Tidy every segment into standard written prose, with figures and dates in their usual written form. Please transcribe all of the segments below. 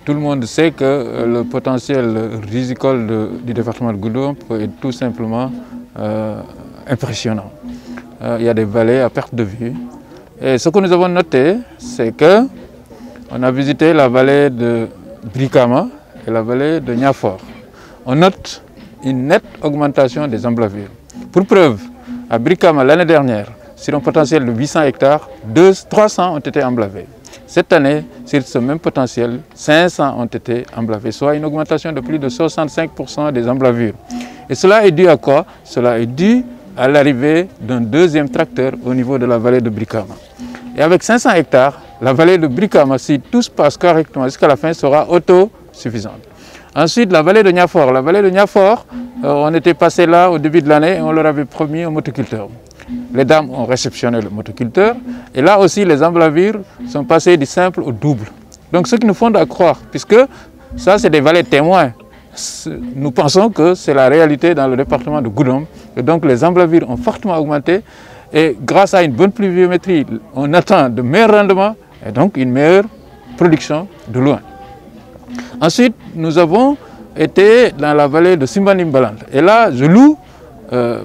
Tout le monde sait que le potentiel risicole du département de Goudomp est tout simplement impressionnant. Il y a des vallées à perte de vue. Et ce que nous avons noté, c'est qu'on a visité la vallée de Brikama et la vallée de Niafor. On note une nette augmentation des emblavures. Pour preuve, à Brikama l'année dernière, sur un potentiel de 800 hectares, 300 ont été emblavés. Cette année, sur ce même potentiel, 500 ont été emblavés, soit une augmentation de plus de 65% des emblavures. Et cela est dû à quoi? Cela est dû à l'arrivée d'un deuxième tracteur au niveau de la vallée de Brikama. Et avec 500 hectares, la vallée de Brikama, si tout se passe correctement jusqu'à la fin, sera autosuffisante. Ensuite, la vallée de Niafor. La vallée de Niafor, on était passé là au début de l'année et on leur avait promis un motoculteur. Les dames ont réceptionné le motoculteur et là aussi les emblavures sont passées du simple au double. Donc ce qui nous fonde à croire, puisque ça c'est des vallées témoins, nous pensons que c'est la réalité dans le département de Goudomp. Et donc les emblavures ont fortement augmenté et grâce à une bonne pluviométrie, on attend de meilleurs rendements et donc une meilleure production de loin. Ensuite, nous avons été dans la vallée de Simbandimbaland. Et là, je loue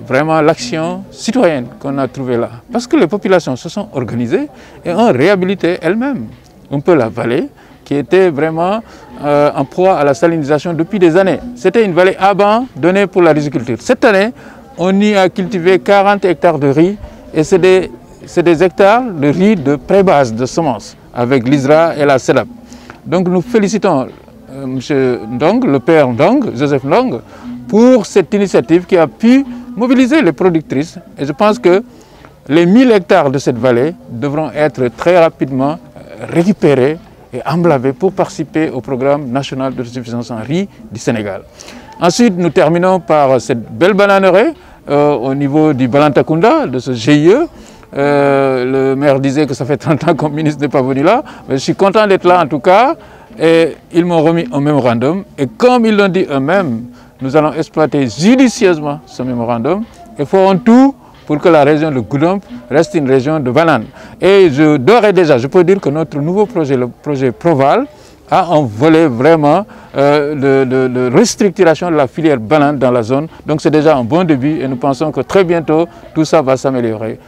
vraiment l'action citoyenne qu'on a trouvée là. Parce que les populations se sont organisées et ont réhabilité elles-mêmes un peu la vallée qui était vraiment en proie à la salinisation depuis des années. C'était une vallée abandonnée pour la riziculture. Cette année, on y a cultivé 40 hectares de riz et c'est des hectares de riz de pré-base, de semences, avec l'ISRA et la CEDAP. Donc nous félicitons M. Ndong, le père Ndong, Joseph Ndong, pour cette initiative qui a pu mobiliser les productrices. Et je pense que les 1000 hectares de cette vallée devront être très rapidement récupérés et emblavés pour participer au programme national d'autosuffisance en riz du Sénégal. Ensuite, nous terminons par cette belle bananeraie au niveau du Balantakunda, de ce GIE. Le maire disait que ça fait 30 ans que le ministre n'est pas venu là, mais je suis content d'être là en tout cas. Et ils m'ont remis un mémorandum. Et comme ils l'ont dit eux-mêmes, nous allons exploiter judicieusement ce mémorandum et ferons tout pour que la région de Goudomp reste une région de banane. Et d'ores et déjà, je peux dire que notre nouveau projet, le projet Proval, a un volet vraiment de restructuration de la filière banane dans la zone. Donc c'est déjà un bon début et nous pensons que très bientôt, tout ça va s'améliorer.